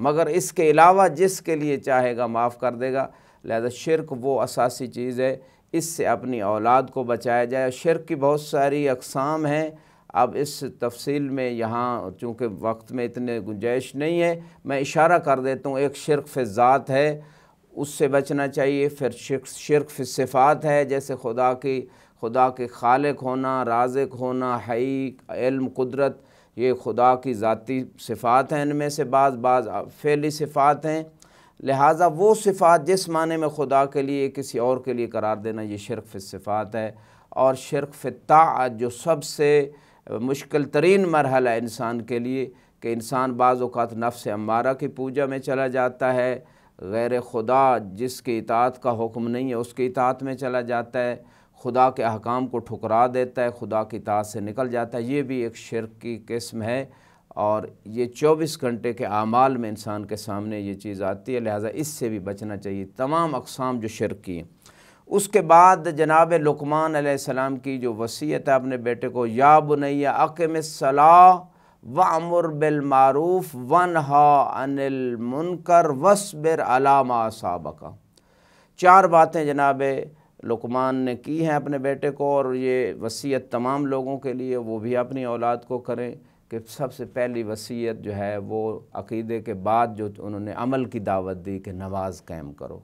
مگر اس کے علاوہ جس کے لیے چاہے گا معاف کر دے گا۔ لہذا شرک وہ اساسی چیز ہے، اس سے اپنی اولاد کو بچایا جائے۔ شرک کی بہت ساری اقسام ہیں، اب اس تفصیل میں یہاں چونکہ وقت میں اتنے گنجائش نہیں ہے، میں اشارہ کر دیتا ہوں۔ ایک شرک فی ذات ہے، اس سے بچنا چاہیے۔ پھر شرک فی صفات ہے، جیسے خدا کے خالق ہونا، رازق ہونا، حی، علم، قدرت، یہ خدا کی ذاتی صفات ہیں، ان میں سے بعض فعلی صفات ہیں۔ لہٰذا وہ صفات جس معنی میں خدا کے لیے کسی اور کے لیے قرار دینا، یہ شرک فی صفات ہے۔ اور شرک فی الطاعت، جو سب سے مشکل ترین مرحلہ ہے انسان کے لیے، کہ انسان بعض اوقات نفس امارہ کی پوجا میں چلا جاتا ہے، غیر خدا جس کی اطاعت کا حکم نہیں ہے اس کی اطاعت میں چلا جاتا ہے، خدا کے احکام کو ٹھکرا دیتا ہے، خدا کی اطاعت سے نکل جاتا ہے۔ یہ بھی ایک شرک کی قسم ہے، اور یہ 24 گھنٹے کے اعمال میں انسان کے سامنے یہ چیز آتی ہے، لہٰذا اس سے بھی بچنا چاہیے۔ تمام اقسام جو شرک کی ہیں۔ اس کے بعد جناب لقمان علیہ السلام کی جو وصیت ہے اپنے بیٹے کو، یا بنی اقم الصلاۃ وامر بالمعروف وانہا عن المنکر واصبر علی ما اصابک۔ 4 باتیں جناب لقمان نے کی ہیں اپنے بیٹے کو، اور یہ وصیت تمام لوگوں کے لیے، وہ بھی اپنی اولاد کو کریں کہ سب سے پہلی وصیت جو ہے وہ عقیدے کے بعد جو انہوں نے عمل کی دعوت دی کہ نماز قائم کرو۔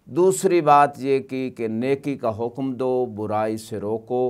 دوسری بات یہ کی کہ نیکی کا حکم دو، برائی سے روکو،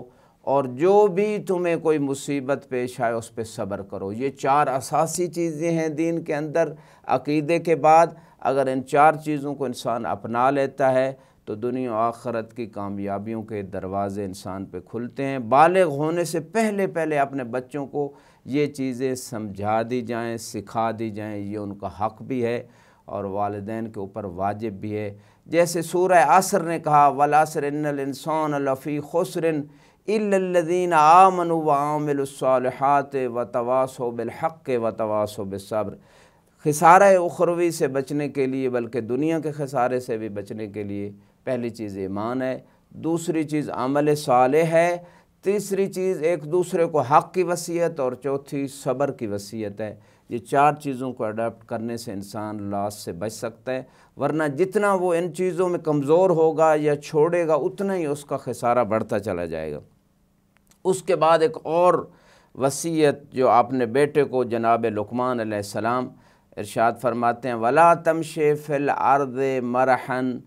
اور جو بھی تمہیں کوئی مصیبت پیش آئے اس پہ صبر کرو۔ یہ 4 اساسی چیزیں ہیں دین کے اندر عقیدے کے بعد۔ اگر ان 4 چیزوں کو انسان اپنا لیتا ہے تو دنیا و آخرت کی کامیابیوں کے دروازے انسان پہ کھلتے ہیں۔ بالغ ہونے سے پہلے اپنے بچوں کو یہ چیزیں سمجھا دی جائیں، سکھا دی جائیں، یہ ان کا حق بھی ہے اور والدین کے اوپر واجب بھی ہے۔ جیسے سورہ عصر نے کہا، وَالْعَصْرِ إِنَّ الْإِنسَانَ لَفِي خُسْرٍ إِلَّا الَّذِينَ آمَنُوا وَعَمِلُوا الصَّالِحَاتِ وَتَوَاصَوْا بِالْحَقِّ وَتَوَاصَوْا بِالصَّبْرِ۔ خسارہ اخروی سے بچنے کے لیے، بلکہ دنیا کے خسارے سے بھی بچنے کے لیے، پہلی چیز ایمان ہے، دوسری چیز عمل صالح ہے، تیسری چیز ایک دوسرے کو حق کی وصیت، اور چوتھی صبر کی وصیت ہے۔ یہ 4 چیزوں کو اڈاپٹ کرنے سے انسان لاس سے بچ سکتا ہے، ورنہ جتنا وہ ان چیزوں میں کمزور ہوگا یا چھوڑے گا اتنا ہی اس کا خسارہ بڑھتا چلا جائے گا۔ اس کے بعد ایک اور وصیت جو اپنے بیٹے کو جناب لقمان علیہ السلام ارشاد فرماتے ہیں، وَلَا تَمْشِ فِي الْأَرْضِ مَرَحًا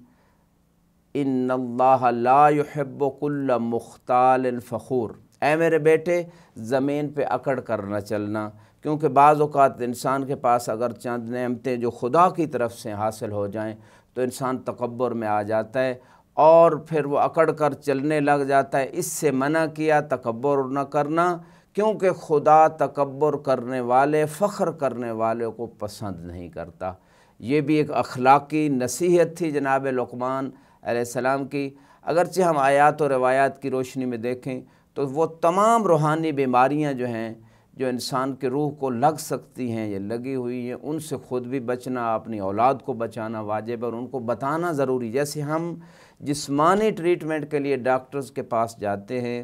ان اللہ لا يحب کل مختال فخور۔ اے میرے بیٹے، زمین پہ اکڑ کر نہ چلنا، کیونکہ بعض اوقات انسان کے پاس اگر چند نعمتیں جو خدا کی طرف سے حاصل ہو جائیں تو انسان تکبر میں آ جاتا ہے، اور پھر وہ اکڑ کر چلنے لگ جاتا ہے۔ اس سے منع کیا تکبر نہ کرنا، کیونکہ خدا تکبر کرنے والے، فخر کرنے والے کو پسند نہیں کرتا۔ یہ بھی ایک اخلاقی نصیحت تھی جناب لقمان علیہ السلام کی۔ اگرچہ ہم آیات و روایات کی روشنی میں دیکھیں تو وہ تمام روحانی بیماریاں جو ہیں، جو انسان کے روح کو لگ سکتی ہیں یا لگی ہوئی ہیں، ان سے خود بھی بچنا، اپنی اولاد کو بچانا واجب ہے، اور ان کو بتانا ضروری۔ جیسے ہم جسمانی ٹریٹمنٹ کے لیے ڈاکٹرز کے پاس جاتے ہیں،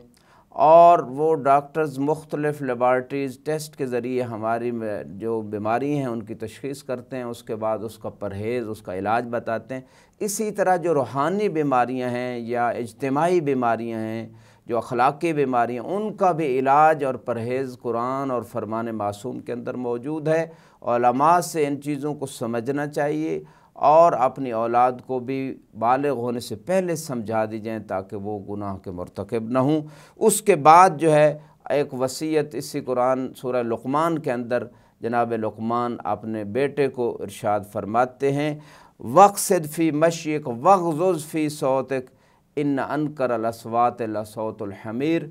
اور وہ ڈاکٹرز مختلف لیبارٹریز ٹیسٹ کے ذریعے ہماری جو بیماری ہیں ان کی تشخیص کرتے ہیں، اس کے بعد اس کا پرہیز، اس کا علاج بتاتے ہیں۔ اسی طرح جو روحانی بیماریاں ہیں یا اجتماعی بیماریاں ہیں، جو اخلاقی بیماریاں، ان کا بھی علاج اور پرہیز قرآن اور فرمان معصوم کے اندر موجود ہے۔ علماء سے ان چیزوں کو سمجھنا چاہیے، اور اپنی اولاد کو بھی بالغ ہونے سے پہلے سمجھا دی جائیں تاکہ وہ گناہ کے مرتکب نہ ہوں۔ اس کے بعد جو ہے ایک وصیت اسی قرآن سورہ لقمان کے اندر جناب لقمان اپنے بیٹے کو ارشاد فرماتے ہیں، وَاقْصِدْ فِي مَشْيِكَ وَاغْضُضْ فِي صَوْتِكَ إِنَّ أَنْكَرَ الْأَصْوَاتِ لَصَوْتُ الْحَمِيرِ،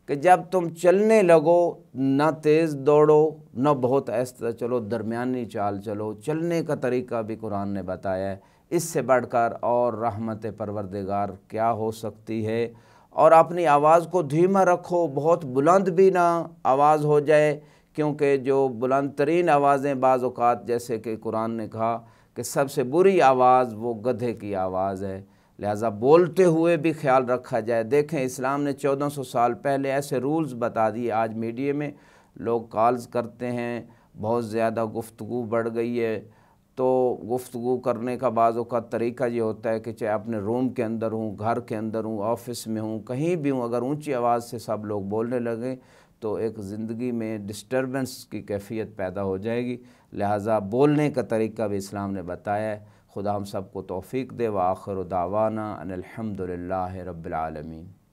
کہ جب تم چلنے لگو نہ تیز دوڑو نہ بہت آہستہ چلو، درمیانی چال چلو۔ چلنے کا طریقہ بھی قرآن نے بتایا ہے، اس سے بڑھ کر اور رحمت پروردگار کیا ہو سکتی ہے۔ اور اپنی آواز کو دھیما رکھو، بہت بلند بھی نہ آواز ہو جائے، کیونکہ جو بلند ترین آوازیں بعض اوقات، جیسے کہ قرآن نے کہا کہ سب سے بری آواز وہ گدھے کی آواز ہے، لہٰذا بولتے ہوئے بھی خیال رکھا جائے۔ دیکھیں اسلام نے 1400 سال پہلے ایسے رولز بتا دیے، آج میڈیا میں لوگ کالز کرتے ہیں، بہت زیادہ گفتگو بڑھ گئی ہے، تو گفتگو کرنے کا بعض اوقات طریقہ یہ ہوتا ہے کہ چاہے اپنے روم کے اندر ہوں، گھر کے اندر ہوں، آفس میں ہوں، کہیں بھی ہوں، اگر اونچی آواز سے سب لوگ بولنے لگیں تو ایک زندگی میں ڈسٹربنس کی کیفیت پیدا ہو جائے گی۔ لہٰذا بولنے کا طریقہ بھی اسلام نے بتایا ہے۔ خدا ہم سب کو توفیق دے۔ وآخر دعوانا ان الحمد للہ رب العالمین۔